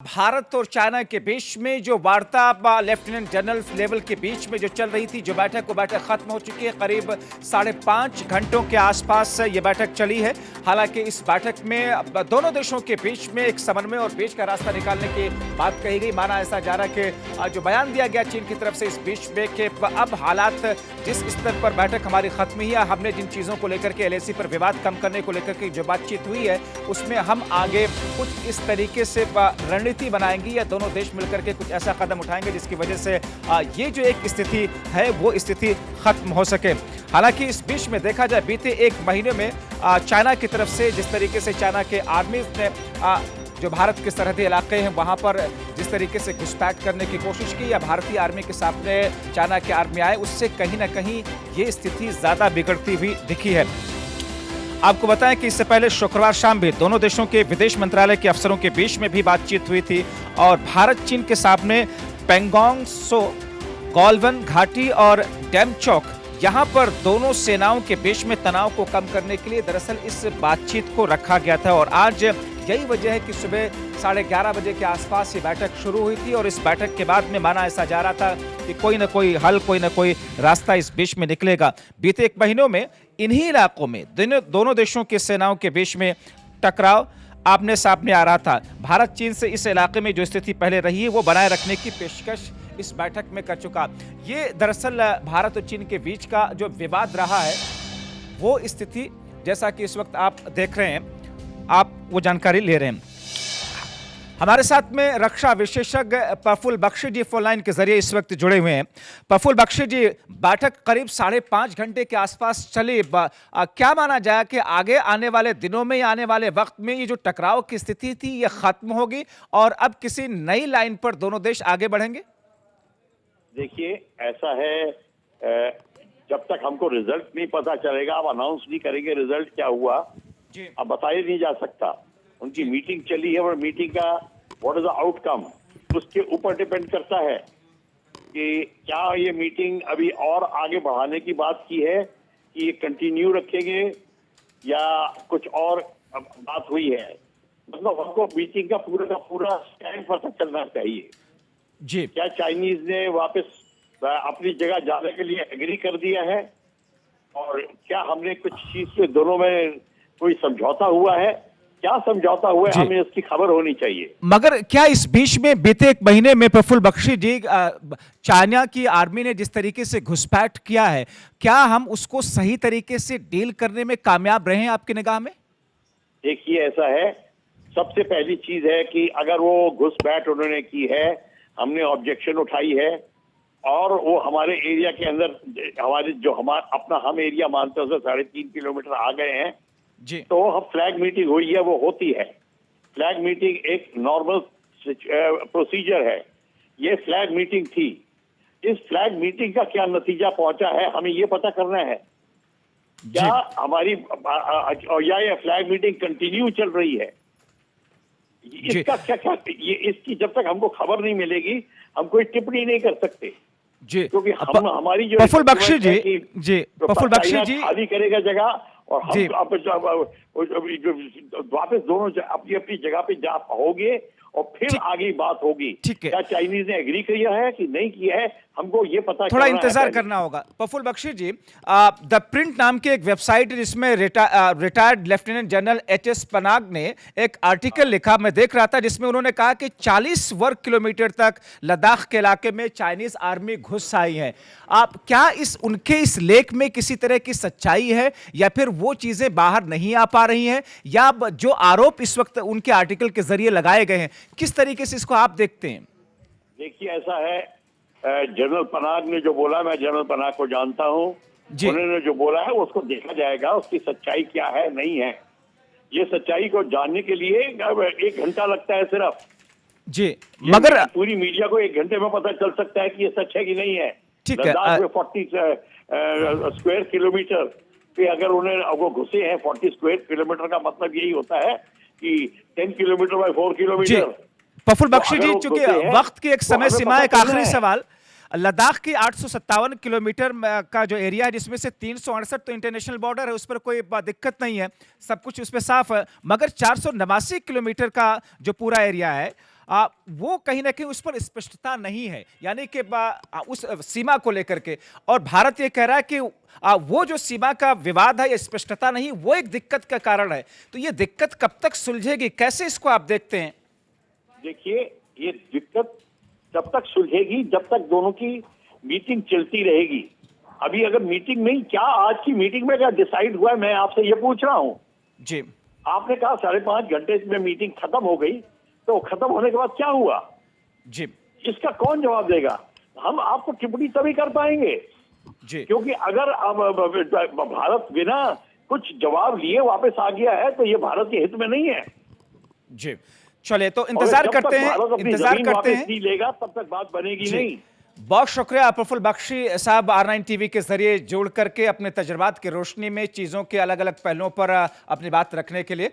भारत और चाइना के बीच में जो वार्ता लेफ्टिनेंट जनरल लेवल के बीच में जो चल रही थी, जो बैठक वो बैठक खत्म हो चुकी है। करीब 5.5 घंटों के आसपास ये बैठक चली है। हालांकि इस बैठक में दोनों देशों के बीच में एक समन्वय और बीच का रास्ता निकालने की बात कही गई। माना ऐसा जा रहा है कि जो बयान दिया गया चीन की तरफ से इस बीच में कि अब हालात जिस स्तर पर बैठक हमारी खत्म हुई है, हमने जिन चीज़ों को लेकर के LAC पर विवाद कम करने को लेकर के जो बातचीत हुई है, उसमें हम आगे कुछ इस तरीके से रणनीति बनाएंगे या दोनों देश मिलकर के कुछ ऐसा कदम उठाएंगे जिसकी वजह से ये जो एक स्थिति है वो स्थिति खत्म हो सके। हालांकि इस बीच में देखा जाए बीते एक महीने में चाइना की तरफ से जिस तरीके से चाइना के आर्मी ने जो भारत के सरहदी इलाके हैं वहां पर जिस तरीके से घुसपैठ करने की कोशिश की या भारतीय आर्मी के सामने चाइना की आर्मी आए, उससे कहीं ना कहीं ये स्थिति ज्यादा बिगड़ती हुई दिखी है। आपको बताएं कि इससे पहले शुक्रवार शाम भी दोनों देशों के विदेश मंत्रालय के अफसरों के बीच में भी बातचीत हुई थी और भारत चीन के सामने पेंगोंग सो, गॉलवन घाटी और डेमचौक, यहां पर दोनों सेनाओं के बीच में तनाव को कम करने के लिए दरअसल इस बातचीत को रखा गया था। और आज यही वजह है कि सुबह 11:30 बजे के आसपास ये बैठक शुरू हुई थी और इस बैठक के बाद में माना ऐसा जा रहा था कि कोई ना कोई हल, कोई ना कोई रास्ता इस बीच में निकलेगा। बीते एक महीनों में इन्हीं इलाकों में दोनों देशों की सेनाओं के बीच में टकराव आमने सामने आ रहा था। भारत चीन से इस इलाके में जो स्थिति पहले रही है वो बनाए रखने की पेशकश इस बैठक में कर चुका। ये दरअसल भारत और चीन के बीच का जो विवाद रहा है वो स्थिति जैसा कि इस वक्त आप देख रहे हैं, आप वो जानकारी ले रहे हैं। हमारे साथ में रक्षा विशेषज्ञ प्रफुल्ल बख्शी जी फोन लाइन के जरिए इस वक्त जुड़े हुए हैं। प्रफुल्ल बख्शी जी, बैठक करीब 5.5 घंटे के आसपास चली। क्या माना जाए कि आगे आने वाले दिनों में या आने वाले वक्त में ये जो टकराव की स्थिति थी ये खत्म होगी और अब किसी नई लाइन पर दोनों देश आगे बढ़ेंगे? देखिए, ऐसा है, जब तक हमको रिजल्ट नहीं पता चलेगा, आप अनाउंस नहीं करेंगे रिजल्ट क्या हुआ, अब बताया नहीं जा सकता। उनकी मीटिंग चली है और मीटिंग का व्हाट इज द आउटकम उसके ऊपर डिपेंड करता है कि क्या ये मीटिंग अभी और आगे बढ़ाने की बात की है कि ये कंटिन्यू रखेंगे या कुछ और बात हुई है। मतलब हमको मीटिंग का पूरा स्टैंड पता चलना चाहिए जी। क्या चाइनीज ने वापस अपनी जगह जाने के लिए एग्री कर दिया है और क्या हमने कुछ चीज से दोनों में कोई समझौता हुआ है, क्या समझौता हुआ है, हमें इसकी खबर होनी चाहिए। मगर क्या इस बीच में बीते एक महीने में प्रफुल्ल बख्शी जी चाइना की आर्मी ने जिस तरीके से घुसपैठ किया है, क्या हम उसको सही तरीके से डील करने में कामयाब रहे हैं आपकी निगाह में? देखिए, ऐसा है, सबसे पहली चीज है कि अगर वो घुसपैठ उन्होंने की है, हमने ऑब्जेक्शन उठाई है और वो हमारे एरिया के अंदर हमारे जो हम एरिया मानते हैं उससे 3.5 किलोमीटर आ गए हैं जी। तो हम फ्लैग मीटिंग हुई है, वो होती है। फ्लैग मीटिंग एक नॉर्मल प्रोसीजर है। ये फ्लैग मीटिंग थी। इस फ्लैग मीटिंग का क्या नतीजा पहुंचा है हमें ये पता करना है। क्या हमारी या ये फ्लैग मीटिंग कंटिन्यू चल रही है, इसका क्या ये इसकी जब तक हमको खबर नहीं मिलेगी हम कोई टिप्पणी नहीं कर सकते जी। क्योंकि हमारी जो प्रफुल्ल बख्शी जी प्रफुल्ल बख्शी जी खाली करेगा जगह और हम वापस दोनों अपनी अपनी जगह पे जा पाओगे और फिर आगे बात होगी। क्या चाइनीज ने एग्री किया है कि नहीं किया है, हमको ये पता थोड़ा इंतजार करना होगा। प्रफुल्ल बख्शी जी, द प्रिंट नाम की एक वेबसाइट जिसमें retired lieutenant general HS Panag ने एक आर्टिकल लिखा, मैं देख रहा था, जिसमें उन्होंने कहा कि 40 वर्ग किलोमीटर तक लद्दाख के इलाके में चाइनीज आर्मी घुस आई है। आप क्या उनके इस लेख में किसी तरह की सच्चाई है या फिर वो चीजें बाहर नहीं आ पा रही हैं, या जो आरोप इस वक्त उनके आर्टिकल के जरिए लगाए गए हैं किस तरीके से इसको आप देखते हैं? देखिए, ऐसा है, जनरल पनाग ने जो बोला, मैं जनरल पनाग को जानता हूं, उन्होंने जो बोला है उसको देखा जाएगा, उसकी सच्चाई क्या है नहीं है। ये सच्चाई को जानने के लिए 1 घंटा लगता है सिर्फ जी, मगर पूरी मीडिया को 1 घंटे में पता चल सकता है कि ये सच है कि नहीं है। ठीक है, 40 स्क्वायर किलोमीटर पे अगर वो घुसे हैं, 40 स्क्वायर किलोमीटर का मतलब यही होता है कि 10 kilometre by 4 kilometre. Prafull Bakshi ji, चूंकि वक्त की एक समय सीमा, एक आखिरी सवाल, लद्दाख की 857 किलोमीटर का जो एरिया है जिसमें से 368 तो इंटरनेशनल बॉर्डर है, उस पर कोई दिक्कत नहीं है, सब कुछ उस पर साफ है, मगर 489 किलोमीटर का जो पूरा एरिया है वो कहीं ना कहीं उस पर स्पष्टता नहीं है, यानी कि उस सीमा को लेकर के। और भारत ये कह रहा है कि वो जो सीमा का विवाद है या स्पष्टता नहीं, वो एक दिक्कत का कारण है। तो ये दिक्कत कब तक सुलझेगी, कैसे इसको आप देखते हैं? देखिए, ये दिक्कत तब तक सुलझेगी जब तक दोनों की मीटिंग चलती रहेगी। अभी अगर मीटिंग नहीं, क्या आज की मीटिंग में क्या डिसाइड हुआ है, मैं आपसे ये पूछ रहा हूँ। जी, आपने कहा 5.5 घंटे में मीटिंग खत्म हो गई, तो खत्म होने के बाद क्या हुआ? जी, इसका कौन जवाब देगा? हम आपको टिप्पणी तभी कर पाएंगे जी, क्योंकि अगर अब भारत बिना कुछ जवाब लिए वापस आ गया है तो ये भारत के हित में नहीं है। जी। चलिए, तो इंतजार करते हैं, इंतजार करते हैं। नहीं लेगा तब तक बात बनेगी नहीं। बहुत शुक्रिया प्रफुल्ल बख्शी साहब, R9 टीवी के जरिए जोड़ करके अपने तजुर्बात की रोशनी में चीजों के अलग अलग पहलुओं पर अपनी बात रखने के लिए।